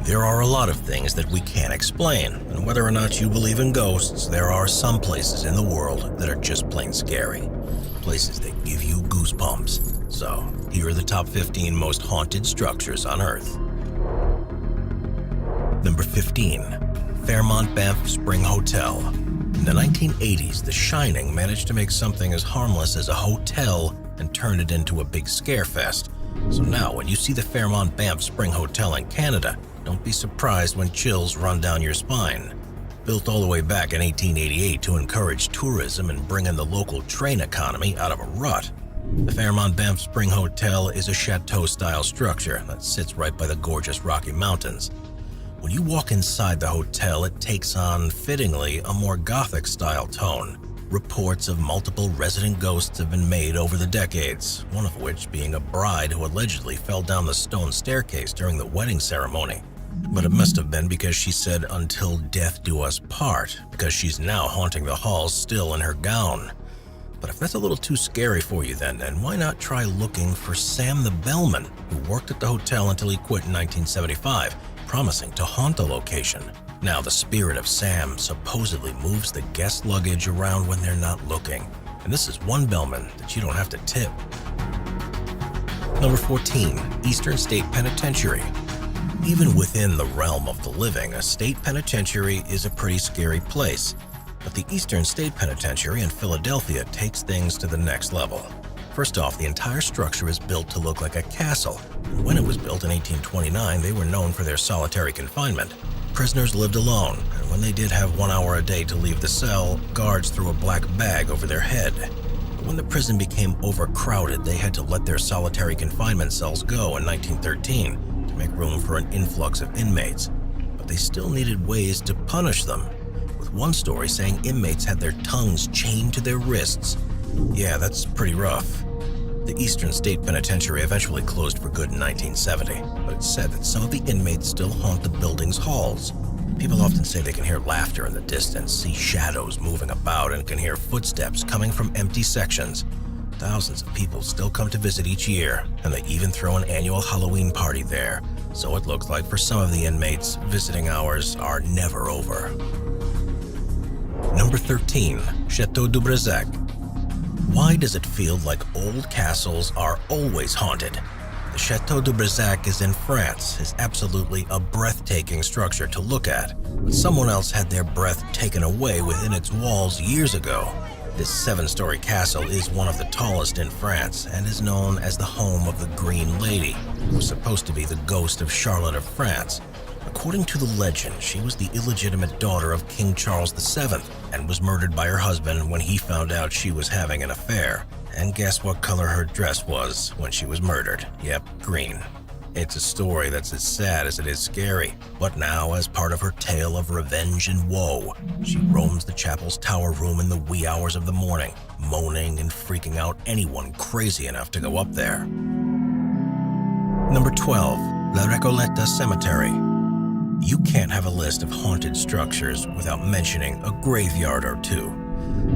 There are a lot of things that we can't explain, and whether or not you believe in ghosts, there are some places in the world that are just plain scary. Places that give you goosebumps. So, here are the top 15 most haunted structures on Earth. Number 15. Fairmont Banff Spring Hotel. In the 1980s, The Shining managed to make something as harmless as a hotel and turn it into a big scare fest. So now, when you see the Fairmont Banff Spring Hotel in Canada, don't be surprised when chills run down your spine. Built all the way back in 1888 to encourage tourism and bring in the local train economy out of a rut, the Fairmont Banff Spring Hotel is a chateau-style structure that sits right by the gorgeous Rocky Mountains. When you walk inside the hotel, it takes on, fittingly, a more Gothic-style tone. Reports of multiple resident ghosts have been made over the decades, one of which being a bride who allegedly fell down the stone staircase during the wedding ceremony. But it must have been because she said, "Until death do us part," because she's now haunting the halls still in her gown. But if that's a little too scary for you then why not try looking for Sam the Bellman, who worked at the hotel until he quit in 1975, promising to haunt the location. Now, the spirit of Sam supposedly moves the guest luggage around when they're not looking. And this is one bellman that you don't have to tip. Number 14. Eastern State Penitentiary. Even within the realm of the living, a state penitentiary is a pretty scary place. But the Eastern State Penitentiary in Philadelphia takes things to the next level. First off, the entire structure is built to look like a castle. When it was built in 1829, they were known for their solitary confinement. Prisoners lived alone, and when they did have 1 hour a day to leave the cell, guards threw a black bag over their head. But when the prison became overcrowded, they had to let their solitary confinement cells go in 1913 to make room for an influx of inmates. But they still needed ways to punish them, with one story saying inmates had their tongues chained to their wrists. Yeah, that's pretty rough. The Eastern State Penitentiary eventually closed for good in 1970, but it's said that some of the inmates still haunt the building's halls. People often say they can hear laughter in the distance, see shadows moving about, and can hear footsteps coming from empty sections. Thousands of people still come to visit each year, and they even throw an annual Halloween party there. So it looks like for some of the inmates, visiting hours are never over. Number 13. Chateau du Brazac. Why does it feel like old castles are always haunted? The Chateau du Brazac is in France, is absolutely a breathtaking structure to look at, but someone else had their breath taken away within its walls years ago. This 7-story castle is one of the tallest in France and is known as the home of the Green Lady, who was supposed to be the ghost of Charlotte of France. According to the legend, she was the illegitimate daughter of King Charles VII and was murdered by her husband when he found out she was having an affair. And guess what color her dress was when she was murdered? Yep, green. It's a story that's as sad as it is scary, but now, as part of her tale of revenge and woe, she roams the chapel's tower room in the wee hours of the morning, moaning and freaking out anyone crazy enough to go up there. Number 12. La Recoleta Cemetery. You can't have a list of haunted structures without mentioning a graveyard or two.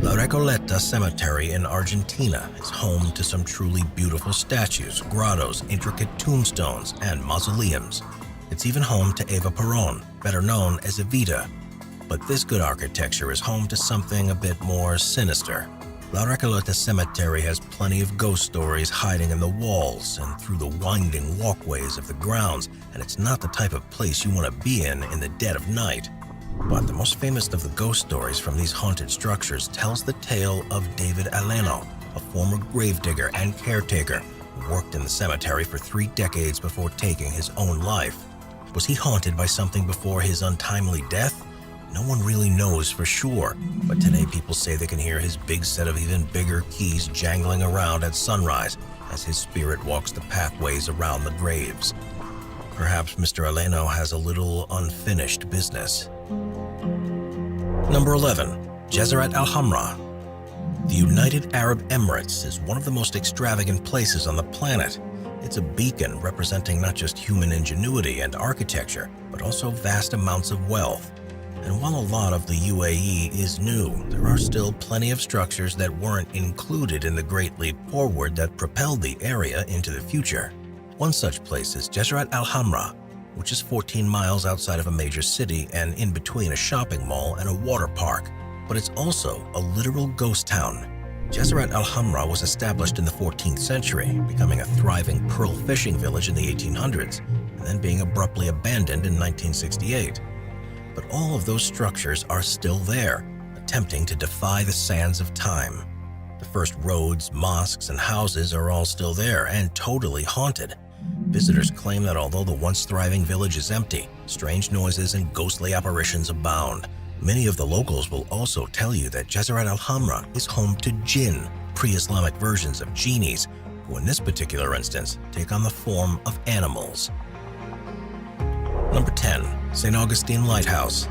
La Recoleta Cemetery in Argentina is home to some truly beautiful statues, grottos, intricate tombstones, and mausoleums. It's even home to Eva Perón, better known as Evita. But this good architecture is home to something a bit more sinister. La Recoleta Cemetery has plenty of ghost stories hiding in the walls and through the winding walkways of the grounds, and it's not the type of place you want to be in the dead of night. But the most famous of the ghost stories from these haunted structures tells the tale of David Aleno, a former gravedigger and caretaker who worked in the cemetery for 3 decades before taking his own life. Was he haunted by something before his untimely death? No one really knows for sure, but today people say they can hear his big set of even bigger keys jangling around at sunrise as his spirit walks the pathways around the graves. Perhaps Mr. Aleno has a little unfinished business. Number 11. Jazrat Al-Hamra. The United Arab Emirates is one of the most extravagant places on the planet. It's a beacon representing not just human ingenuity and architecture, but also vast amounts of wealth. And while a lot of the UAE is new, there are still plenty of structures that weren't included in the Great Leap Forward that propelled the area into the future. One such place is Jazrat Al-Hamra. which is 14 miles outside of a major city and in between a shopping mall and a water park. But it's also a literal ghost town. Jazrat al-Hamra was established in the 14th century, becoming a thriving pearl fishing village in the 1800s, and then being abruptly abandoned in 1968. But all of those structures are still there, attempting to defy the sands of time. The first roads, mosques, and houses are all still there and totally haunted. Visitors claim that although the once thriving village is empty, strange noises and ghostly apparitions abound. Many of the locals will also tell you that Jazrat al-Hamra is home to jinn, pre-Islamic versions of genies, who in this particular instance take on the form of animals. Number 10. St. Augustine Lighthouse.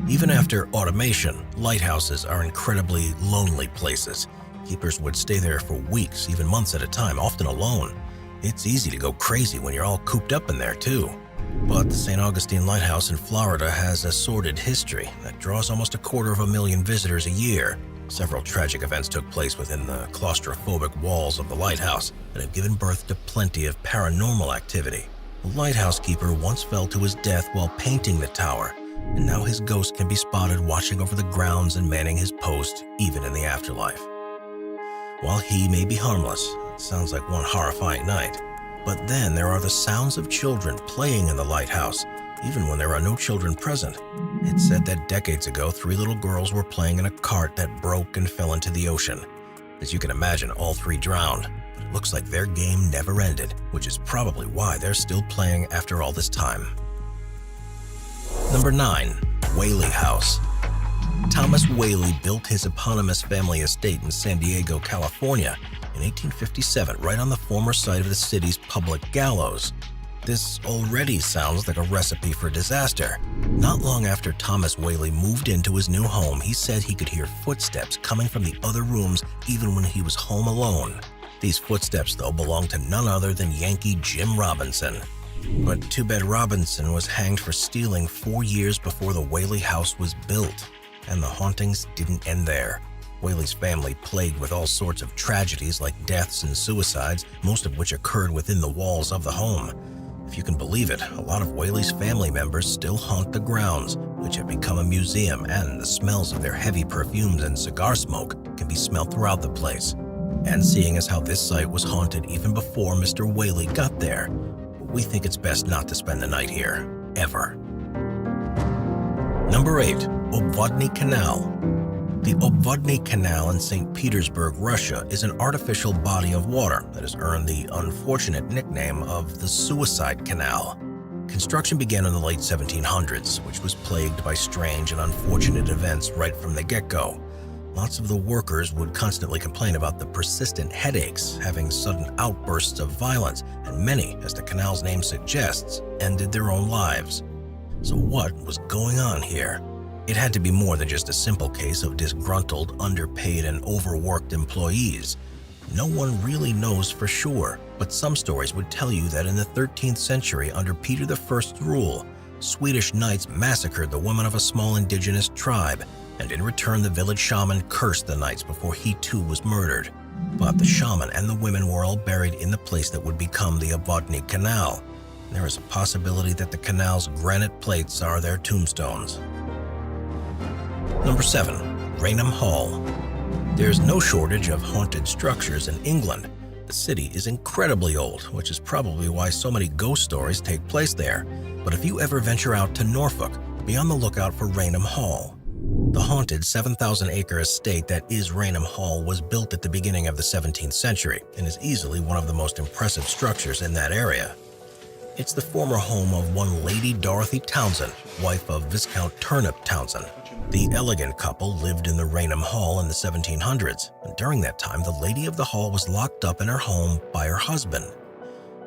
Even after automation, lighthouses are incredibly lonely places. Keepers would stay there for weeks, even months at a time, often alone. It's easy to go crazy when you're all cooped up in there, too. But the St. Augustine Lighthouse in Florida has a sordid history that draws almost 250,000 visitors a year. Several tragic events took place within the claustrophobic walls of the lighthouse that have given birth to plenty of paranormal activity. The lighthouse keeper once fell to his death while painting the tower, and now his ghost can be spotted watching over the grounds and manning his post even in the afterlife. While he may be harmless, it sounds like one horrifying night. But then there are the sounds of children playing in the lighthouse, even when there are no children present. It's said that decades ago, 3 little girls were playing in a cart that broke and fell into the ocean. As you can imagine, all 3 drowned. But it looks like their game never ended, which is probably why they're still playing after all this time. Number 9. Whaley House. Thomas Whaley built his eponymous family estate in San Diego, California in 1857, right on the former site of the city's public gallows. This already sounds like a recipe for disaster. Not long after Thomas Whaley moved into his new home, he said he could hear footsteps coming from the other rooms even when he was home alone. These footsteps, though, belonged to none other than Yankee Jim Robinson. But too bad Robinson was hanged for stealing 4 years before the Whaley house was built. And the hauntings didn't end there. Whaley's family, plagued with all sorts of tragedies like deaths and suicides, most of which occurred within the walls of the home. If you can believe it, a lot of Whaley's family members still haunt the grounds, which have become a museum, and the smells of their heavy perfumes and cigar smoke can be smelled throughout the place. And seeing as how this site was haunted even before Mr. Whaley got there, we think it's best not to spend the night here, ever. Number 8. Obvodny Canal. The Obvodny Canal in St. Petersburg, Russia, is an artificial body of water that has earned the unfortunate nickname of the Suicide Canal. Construction began in the late 1700s, which was plagued by strange and unfortunate events right from the get-go. Lots of the workers would constantly complain about the persistent headaches, having sudden outbursts of violence, and many, as the canal's name suggests, ended their own lives. So what was going on here? It had to be more than just a simple case of disgruntled, underpaid, and overworked employees. No one really knows for sure, but some stories would tell you that in the 13th century, under Peter I's rule, Swedish knights massacred the women of a small indigenous tribe, and in return the village shaman cursed the knights before he too was murdered. But the shaman and the women were all buried in the place that would become the Obvodny Canal. There is a possibility that the canal's granite plates are their tombstones. Number 7. Raynham Hall. There's no shortage of haunted structures in England. The city is incredibly old, which is probably why so many ghost stories take place there. But if you ever venture out to Norfolk, be on the lookout for Raynham Hall. The haunted 7,000-acre estate that is Raynham Hall was built at the beginning of the 17th century and is easily one of the most impressive structures in that area. It's the former home of one Lady Dorothy Townsend, wife of Viscount Turnip Townsend. The elegant couple lived in the Raynham Hall in the 1700s, and during that time, the lady of the hall was locked up in her home by her husband.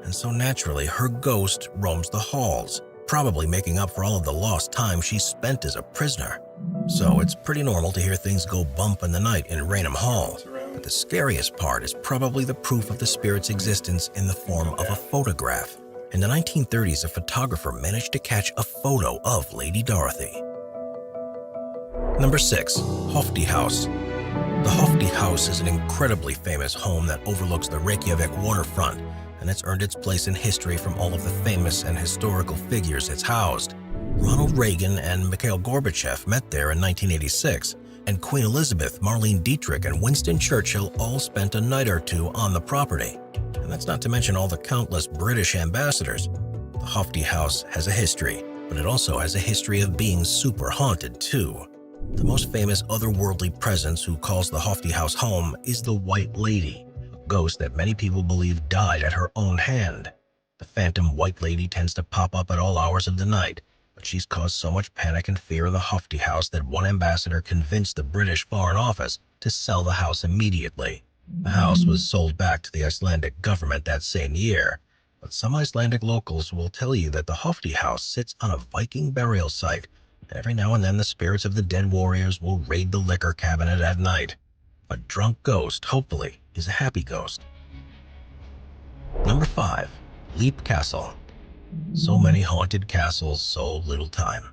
And so naturally, her ghost roams the halls, probably making up for all of the lost time she spent as a prisoner. So it's pretty normal to hear things go bump in the night in Raynham Hall. But the scariest part is probably the proof of the spirit's existence in the form of a photograph. In the 1930s, a photographer managed to catch a photo of Lady Dorothy. Number 6. Hofty House. The Hofty House is an incredibly famous home that overlooks the Reykjavik waterfront and it's earned its place in history from all of the famous and historical figures it's housed. Ronald Reagan and Mikhail Gorbachev met there in 1986, and Queen Elizabeth, Marlene Dietrich, and Winston Churchill all spent a night or two on the property. And that's not to mention all the countless British ambassadors. The Hofty House has a history, but it also has a history of being super haunted too. The most famous otherworldly presence who calls the Hofty House home is the White Lady, a ghost that many people believe died at her own hand. The phantom White Lady tends to pop up at all hours of the night, but she's caused so much panic and fear in the Hofty House that one ambassador convinced the British Foreign Office to sell the house immediately. The house was sold back to the Icelandic government that same year, but some Icelandic locals will tell you that the Hofty House sits on a Viking burial site, and every now and then the spirits of the dead warriors will raid the liquor cabinet at night. A drunk ghost, hopefully, is a happy ghost. Number 5. Leap Castle. So many haunted castles, so little time.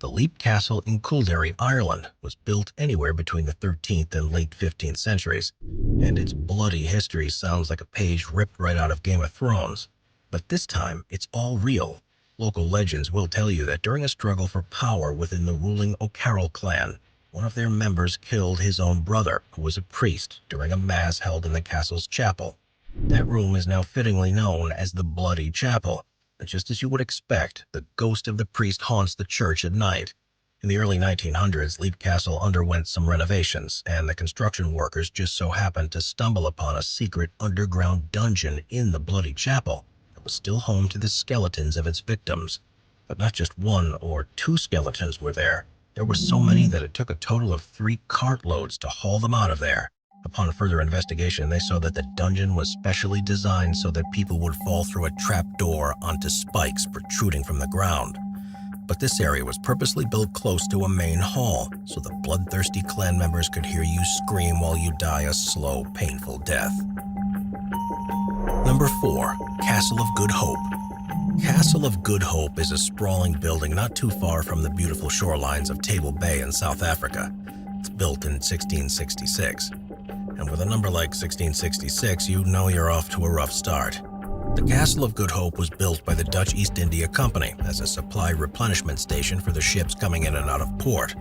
The Leap Castle in Kildare, Ireland, was built anywhere between the 13th and late 15th centuries, and its bloody history sounds like a page ripped right out of Game of Thrones. But this time, it's all real. Local legends will tell you that during a struggle for power within the ruling O'Carroll clan, one of their members killed his own brother, who was a priest, during a mass held in the castle's chapel. That room is now fittingly known as the Bloody Chapel. Just as you would expect, the ghost of the priest haunts the church at night. In the early 1900s, Leap Castle underwent some renovations, and the construction workers just so happened to stumble upon a secret underground dungeon in the Bloody Chapel that was still home to the skeletons of its victims. But not just one or two skeletons were there. There were so many that it took a total of 3 cartloads to haul them out of there. Upon further investigation, they saw that the dungeon was specially designed so that people would fall through a trap door onto spikes protruding from the ground. But this area was purposely built close to a main hall, so the bloodthirsty clan members could hear you scream while you die a slow, painful death. Number 4. Castle of Good Hope. Castle of Good Hope is a sprawling building not too far from the beautiful shorelines of Table Bay in South Africa. It's built in 1666. And with a number like 1666, you know you're off to a rough start. The Castle of Good Hope was built by the Dutch East India Company as a supply replenishment station for the ships coming in and out of port.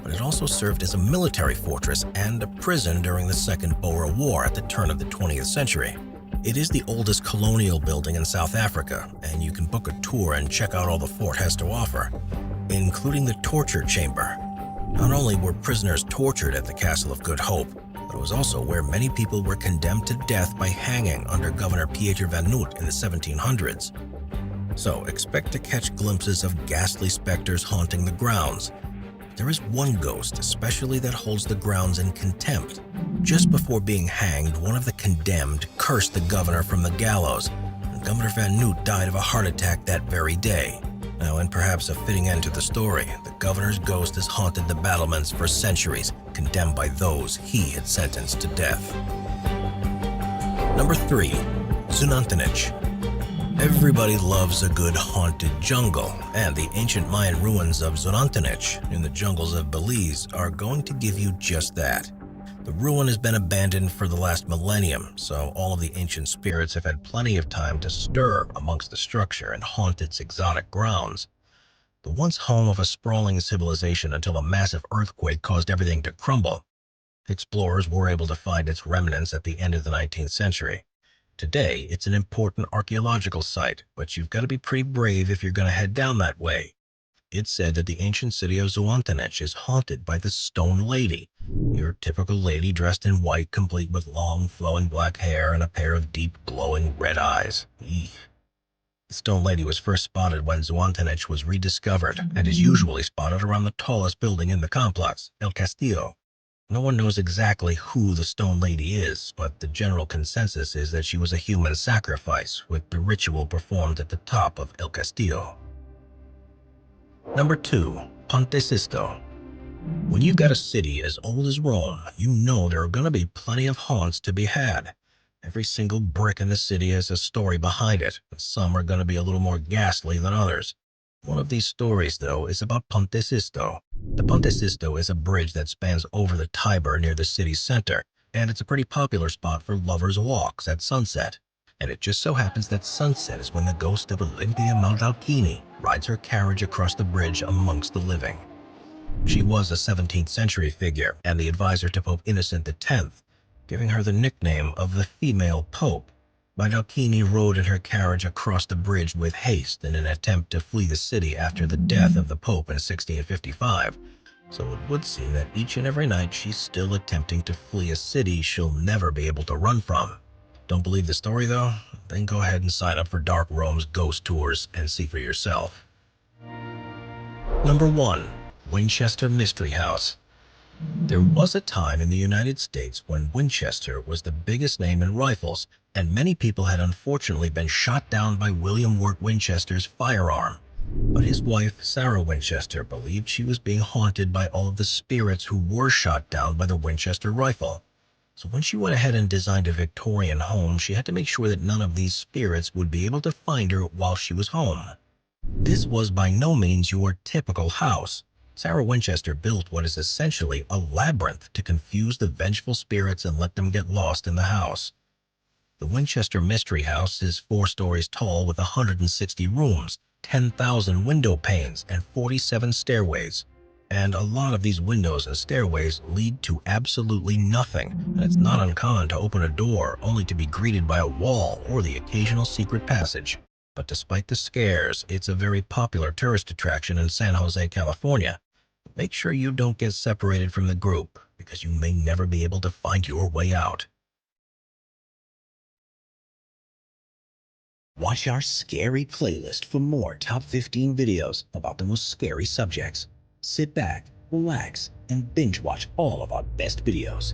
But it also served as a military fortress and a prison during the Second Boer War at the turn of the 20th century. It is the oldest colonial building in South Africa, and you can book a tour and check out all the fort has to offer, including the torture chamber. Not only were prisoners tortured at the Castle of Good Hope, but it was also where many people were condemned to death by hanging under Governor Pieter van Noot in the 1700s. So expect to catch glimpses of ghastly specters haunting the grounds. There is one ghost especially that holds the grounds in contempt. Just before being hanged, one of the condemned cursed the governor from the gallows, and Governor van Noot died of a heart attack that very day. Now, and perhaps a fitting end to the story, the governor's ghost has haunted the battlements for centuries, condemned by those he had sentenced to death. Number 3. Zunantanich. Everybody loves a good haunted jungle, and the ancient Mayan ruins of Zunantanich in the jungles of Belize are going to give you just that. The ruin has been abandoned for the last millennium, so all of the ancient spirits have had plenty of time to stir amongst the structure and haunt its exotic grounds. The once home of a sprawling civilization until a massive earthquake caused everything to crumble, explorers were able to find its remnants at the end of the 19th century. Today, it's an important archaeological site, but you've got to be pretty brave if you're going to head down that way. It's said that the ancient city of Zunantanich is haunted by the Stone Lady, your typical lady dressed in white, complete with long, flowing black hair and a pair of deep, glowing red eyes. Eek. The Stone Lady was first spotted when Zunantanich was rediscovered and is usually spotted around the tallest building in the complex, El Castillo. No one knows exactly who the Stone Lady is, but the general consensus is that she was a human sacrifice, with the ritual performed at the top of El Castillo. Number 2. Ponte Sisto. When you've got a city as old as Rome, you know there are going to be plenty of haunts to be had. Every single brick in the city has a story behind it, and some are going to be a little more ghastly than others. One of these stories, though, is about Ponte Sisto. The Ponte Sisto is a bridge that spans over the Tiber near the city's center, and it's a pretty popular spot for lovers' walks at sunset. and it just so happens that sunset is when the ghost of Olympia Maldalchini rides her carriage across the bridge amongst the living. She was a 17th century figure and the advisor to Pope Innocent X, giving her the nickname of the female pope. Maldalchini rode in her carriage across the bridge with haste in an attempt to flee the city after the death of the pope in 1655, so it would seem that each and every night she's still attempting to flee a city she'll never be able to run from. Don't believe the story though? Then go ahead and sign up for Dark Rome's ghost tours and see for yourself. Number 1. Winchester Mystery House. There was a time in the United States when Winchester was the biggest name in rifles, and many people had unfortunately been shot down by William Wirt Winchester's firearm. But his wife, Sarah Winchester, believed she was being haunted by all of the spirits who were shot down by the Winchester rifle. So when she went ahead and designed a Victorian home, she had to make sure that none of these spirits would be able to find her while she was home. This was by no means your typical house. Sarah Winchester built what is essentially a labyrinth to confuse the vengeful spirits and let them get lost in the house. The Winchester Mystery House is 4 stories tall with 160 rooms, 10,000 window panes, and 47 stairways. And a lot of these windows and stairways lead to absolutely nothing, and it's not uncommon to open a door only to be greeted by a wall or the occasional secret passage. But despite the scares, it's a very popular tourist attraction in San Jose, California. Make sure you don't get separated from the group, because you may never be able to find your way out. Watch our scary playlist for more top 15 videos about the most scary subjects. Sit back, relax, and binge watch all of our best videos.